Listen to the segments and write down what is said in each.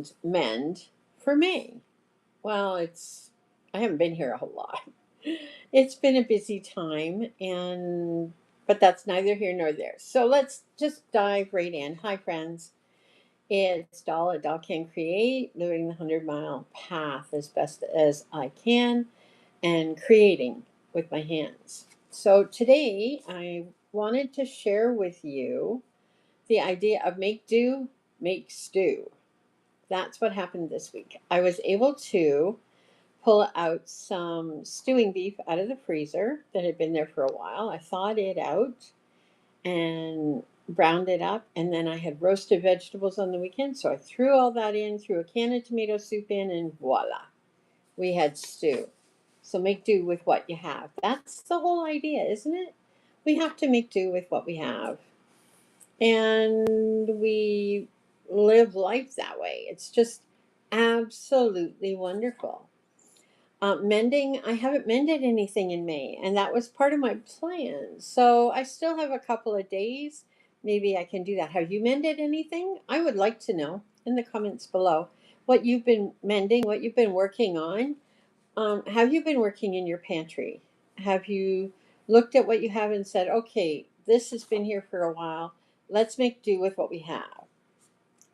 and mend for May. Well, I haven't been here a whole lot. It's been a busy time, but that's neither here nor there. So let's just dive right in. Hi, friends. It's Doll at Doll Can Create, living the 100-mile path as best as I can, and creating with my hands. So today I wanted to share with you the idea of make do, make stew. That's what happened this week. I was able to pull out some stewing beef out of the freezer that had been there for a while. I thawed it out and browned it up, and then I had roasted vegetables on the weekend, so I threw all that in, threw a can of tomato soup in, and voila, we had stew. So make do with what you have. That's the whole idea, isn't it? We have to make do with what we have. And we live life that way. It's just absolutely wonderful. Mending, I haven't mended anything in May, and that was part of my plan. So I still have a couple of days. Maybe I can do that. Have you mended anything? I would like to know in the comments below what you've been mending, what you've been working on. Have you been working in your pantry? Have you looked at what you have and said, okay, this has been here for a while. Let's make do with what we have,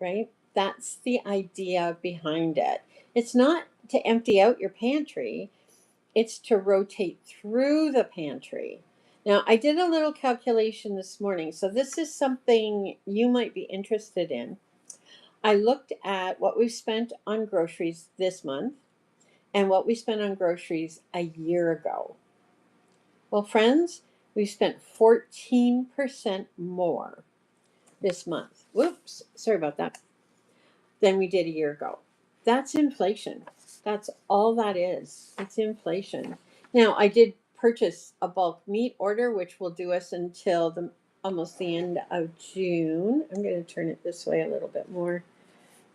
right? That's the idea behind it. It's not to empty out your pantry, it's to rotate through the pantry. Now, I did a little calculation this morning, so this is something you might be interested in. I looked at what we've spent on groceries this month and what we spent on groceries a year ago. Well, friends, we spent 14% more this month. Whoops, sorry about that. Than we did a year ago. That's inflation. That's all that is. It's inflation. Now, I did purchase a bulk meat order, which will do us until almost the end of June. I'm going to turn it this way a little bit more.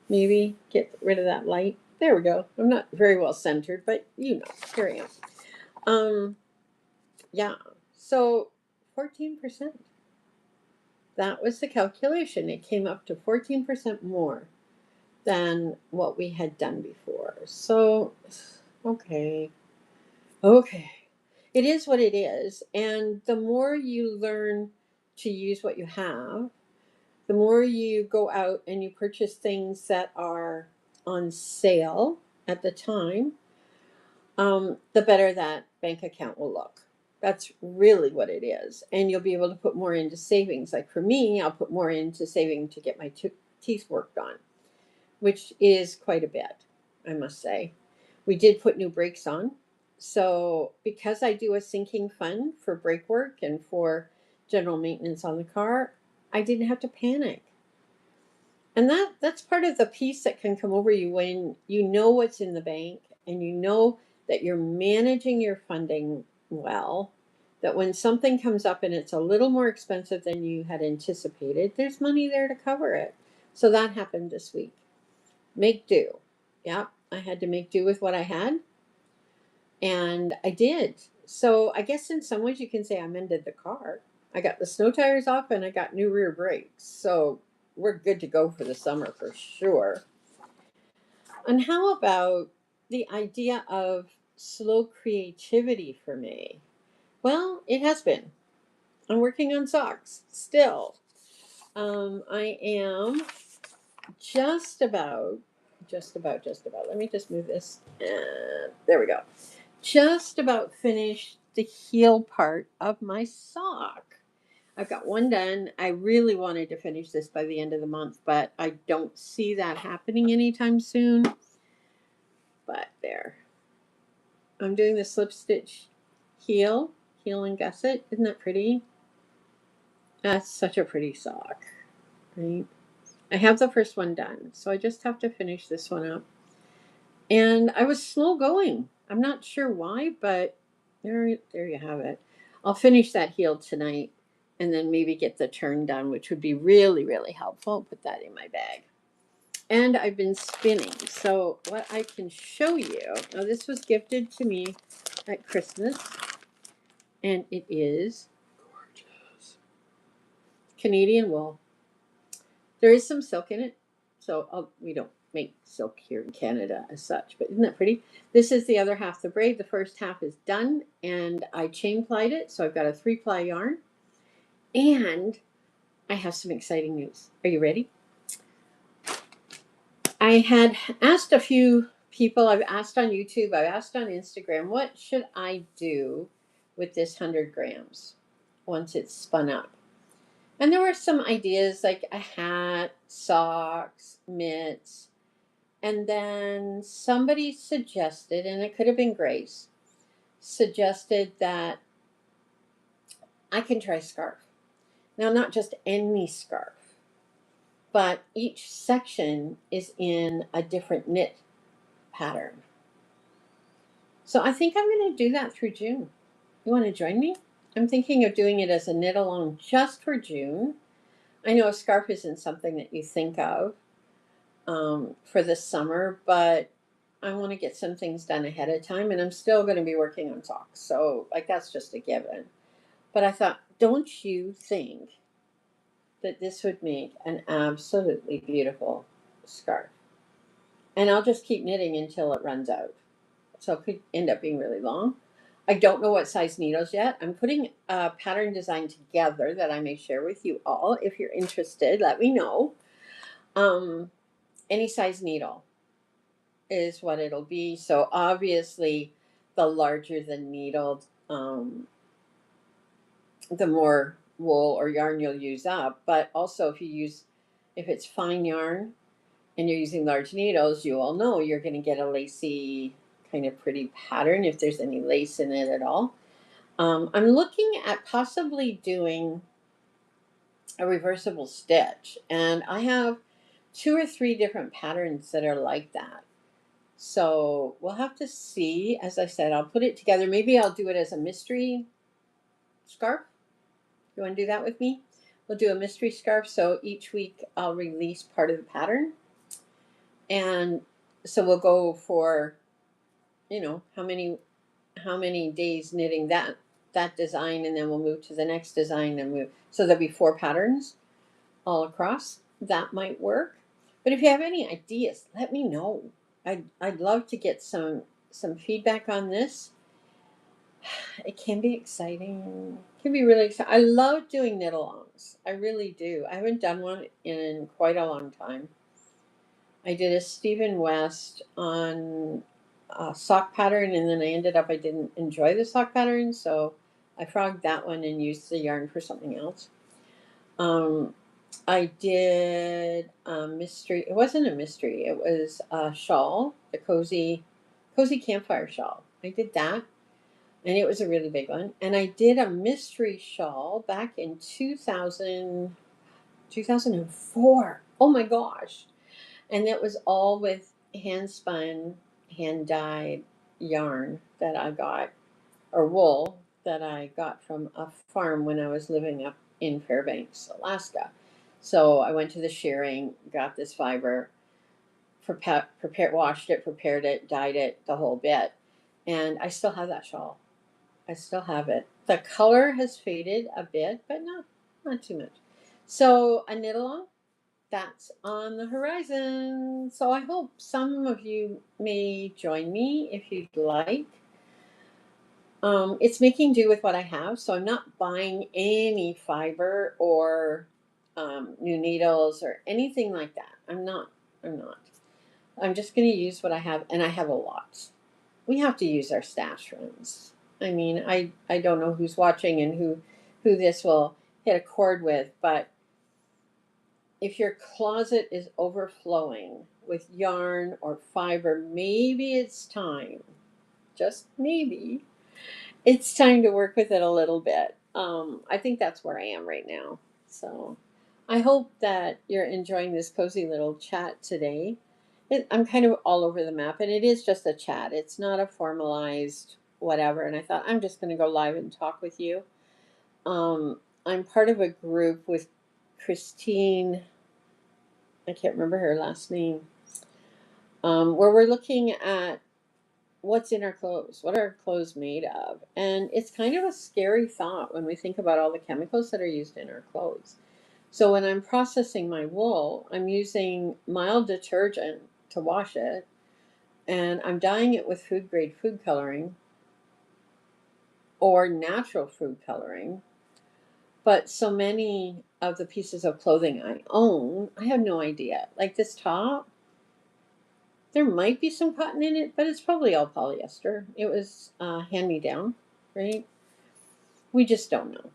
Maybe get rid of that light. There we go. I'm not very well centered, but you know, here I am. Yeah. So 14%. That was the calculation. It came up to 14% more than what we had done before. So, okay. Okay. It is what it is. And the more you learn to use what you have, the more you go out and you purchase things that are on sale at the time, the better that bank account will look. That's really what it is. And you'll be able to put more into savings. Like for me, I'll put more into saving to get my teeth worked on, which is quite a bit, I must say. We did put new brakes on. So because I do a sinking fund for brake work and for general maintenance on the car, I didn't have to panic. And that's part of the peace that can come over you when you know what's in the bank and you know that you're managing your funding well, that when something comes up and it's a little more expensive than you had anticipated, there's money there to cover it. So that happened this week. Make do. Yeah, I had to make do with what I had. And I did. So I guess in some ways you can say I mended the car. I got the snow tires off and I got new rear brakes. So we're good to go for the summer for sure. And how about the idea of slow creativity for me? Well, it has been. I'm working on socks still. I am just about. Let me just move this. And there we go. Just about finished the heel part of my sock. I've got one done. I really wanted to finish this by the end of the month, but I don't see that happening anytime soon. But there. I'm doing the slip stitch heel and gusset. Isn't that pretty? That's such a pretty sock, right? I have the first one done, so I just have to finish this one up. And I was slow going. I'm not sure why, but there you have it. I'll finish that heel tonight and then maybe get the turn done, which would be really, really helpful. I'll put that in my bag. And I've been spinning. So what I can show you, now this was gifted to me at Christmas, and it is gorgeous. Canadian wool. There is some silk in it, so we don't make silk here in Canada as such, but isn't that pretty? This is the other half of the braid. The first half is done, and I chain plied it, so I've got a 3-ply yarn, and I have some exciting news. Are you ready? I had asked a few people, I've asked on YouTube, I've asked on Instagram, what should I do with this 100 grams once it's spun up? And there were some ideas like a hat, socks, mitts. And then somebody suggested, and it could have been Grace, suggested that I can try scarf. Now, not just any scarf, but each section is in a different knit pattern. So I think I'm going to do that through June. You want to join me? I'm thinking of doing it as a knit along just for June. I know a scarf isn't something that you think of for the summer, but I want to get some things done ahead of time, and I'm still going to be working on socks. So, like, that's just a given. But I thought, don't you think that this would make an absolutely beautiful scarf? And I'll just keep knitting until it runs out. So it could end up being really long. I don't know what size needles yet. I'm putting a pattern design together that I may share with you all. If you're interested, let me know. Any size needle is what it'll be. So obviously, the larger the needle, the more wool or yarn you'll use up. But also, if it's fine yarn and you're using large needles, you all know you're going to get a lacy kind of pretty pattern if there's any lace in it at all. I'm looking at possibly doing a reversible stitch, and I have 2 or 3 different patterns that are like that. So we'll have to see. As I said, I'll put it together. Maybe I'll do it as a mystery scarf. You want to do that with me? We'll do a mystery scarf. So each week I'll release part of the pattern. And so we'll go for, how many days knitting that design, and then we'll move to the next design and move. So there'll be 4 patterns all across. That might work. But if you have any ideas, let me know. I'd love to get some feedback on this. It can be exciting. It can be really exciting. I love doing knit-alongs. I really do. I haven't done one in quite a long time. I did a Stephen West on a sock pattern, and then I didn't enjoy the sock pattern, so I frogged that one and used the yarn for something else. I did a mystery. It wasn't a mystery. It was a shawl, a cozy campfire shawl. I did that, and it was a really big one. And I did a mystery shawl back in 2004. Oh my gosh. And it was all with hand spun, hand dyed yarn that I got, or wool that I got from a farm when I was living up in Fairbanks, Alaska. So I went to the shearing, got this fiber, washed it, prepared it, dyed it, the whole bit. And I still have that shawl. I still have it. The color has faded a bit, but not too much. So a knit along, that's on the horizon. So I hope some of you may join me if you'd like. It's making do with what I have, so I'm not buying any fiber or new needles or anything like that. I'm not. I'm just going to use what I have, and I have a lot. We have to use our stash runs. I mean, I don't know who's watching and who this will hit a chord with, but if your closet is overflowing with yarn or fiber, maybe it's time, just maybe, it's time to work with it a little bit. I think that's where I am right now. So I hope that you're enjoying this cozy little chat today. I'm kind of all over the map, and it is just a chat. It's not a formalized whatever. And I thought I'm just going to go live and talk with you. I'm part of a group with Christine. I can't remember her last name. Where we're looking at what's in our clothes, what are our clothes made of. And it's kind of a scary thought when we think about all the chemicals that are used in our clothes. So when I'm processing my wool, I'm using mild detergent to wash it. And I'm dyeing it with food grade food coloring or natural food coloring. But so many of the pieces of clothing I own, I have no idea. Like this top, there might be some cotton in it, but it's probably all polyester. It was hand me down, right? We just don't know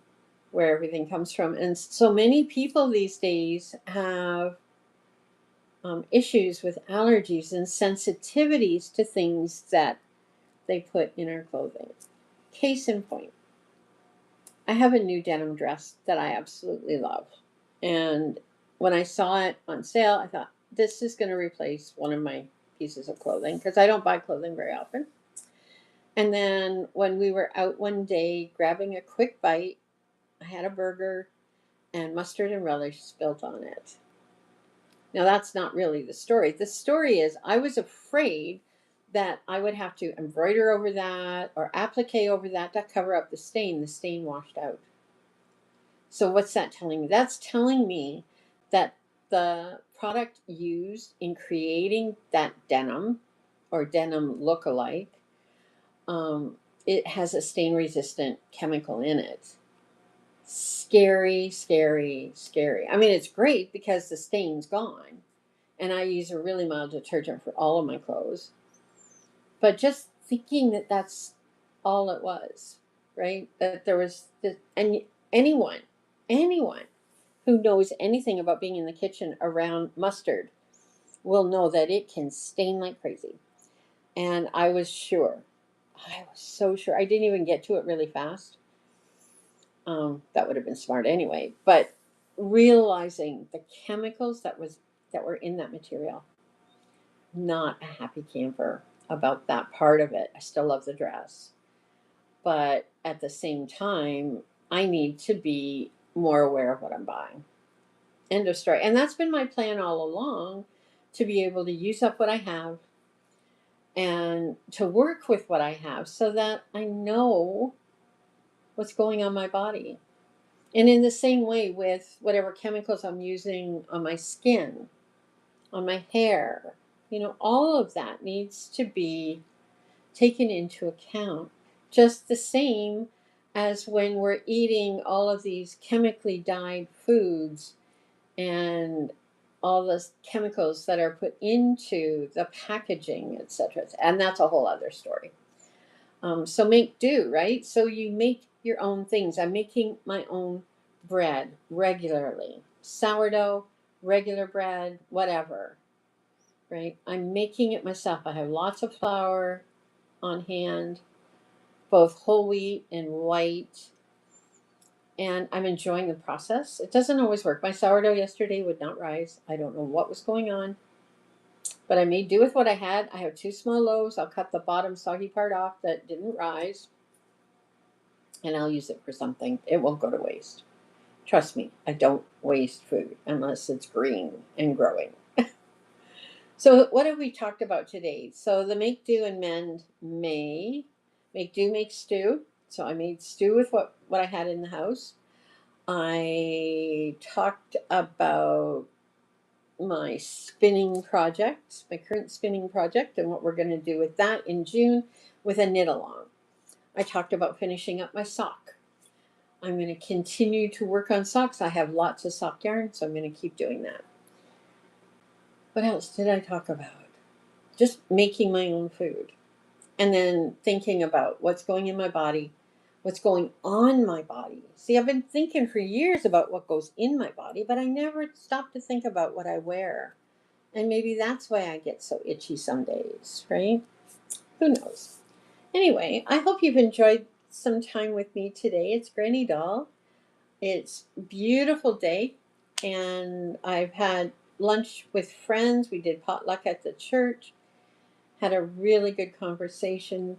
where everything comes from. And so many people these days have issues with allergies and sensitivities to things that they put in our clothing. Case in point, I have a new denim dress that I absolutely love. And when I saw it on sale, I thought, this is going to replace one of my pieces of clothing because I don't buy clothing very often. And then when we were out one day grabbing a quick bite, I had a burger and mustard and relish spilled on it. Now, that's not really the story. The story is I was afraid that I would have to embroider over that or applique over that to cover up the stain. The stain washed out. So, what's that telling me? That's telling me that the product used in creating that denim or denim look-alike, it has a stain resistant chemical in it. Scary, scary, scary. I mean, it's great because the stain's gone and I use a really mild detergent for all of my clothes. But just thinking that that's all it was, right? That there was this, and anyone who knows anything about being in the kitchen around mustard will know that it can stain like crazy. And I was sure, I was so sure. I didn't even get to it really fast. That would have been smart anyway. But realizing the chemicals that were in that material, not a happy camper about that part of it. I still love the dress, but at the same time, I need to be more aware of what I'm buying. End of story. And that's been my plan all along, to be able to use up what I have and to work with what I have so that I know what's going on my body. And in the same way with whatever chemicals I'm using on my skin, on my hair, all of that needs to be taken into account. Just the same as when we're eating all of these chemically dyed foods and all the chemicals that are put into the packaging, etc. And that's a whole other story. So make do, right? So you make your own things. I'm making my own bread regularly, sourdough, regular bread, whatever, right? I'm making it myself. I have lots of flour on hand, both whole wheat and white, and I'm enjoying the process. It doesn't always work. My sourdough yesterday would not rise. I don't know what was going on, but I made do with what I had. I have two small loaves. I'll cut the bottom soggy part off that didn't rise, and I'll use it for something. It won't go to waste. Trust me, I don't waste food unless it's green and growing. So, what have we talked about today? So, the make do and mend may make do, make stew. So, I made stew with what I had in the house. I talked about my spinning project, my current spinning project, and what we're going to do with that in June with a knit along. I talked about finishing up my sock. I'm going to continue to work on socks. I have lots of sock yarn, so I'm going to keep doing that. What else did I talk about? Just making my own food. And then thinking about what's going in my body, what's going on my body. See, I've been thinking for years about what goes in my body, but I never stopped to think about what I wear. And maybe that's why I get so itchy some days, right? Who knows? Anyway, I hope you've enjoyed some time with me today. It's Granny Doll. It's a beautiful day, and I've had lunch with friends. We did potluck at the church, had a really good conversation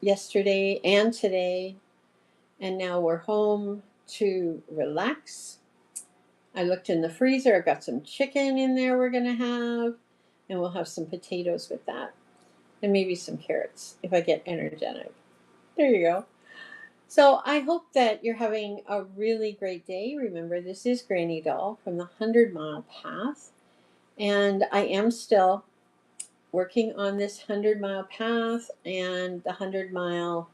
yesterday and today, and now we're home to relax. I looked in the freezer. I've got some chicken in there we're going to have, and we'll have some potatoes with that, and maybe some carrots if I get energetic. There you go. So I hope that you're having a really great day. Remember, this is Granny Doll from the 100 Mile Path, and I am still working on this 100-mile path and the 100-mile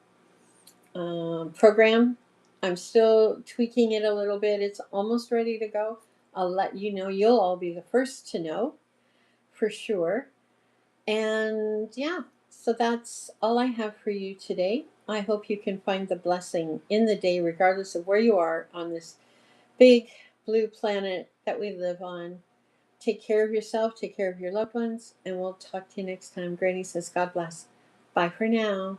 program. I'm still tweaking it a little bit. It's almost ready to go. I'll let you know. You'll all be the first to know for sure. And yeah, so that's all I have for you today. I hope you can find the blessing in the day, regardless of where you are on this big blue planet that we live on. Take care of yourself, take care of your loved ones, and we'll talk to you next time. Granny says, God bless. Bye for now.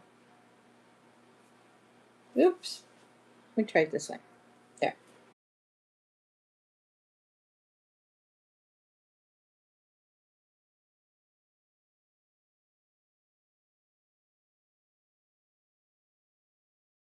Oops, we tried this way.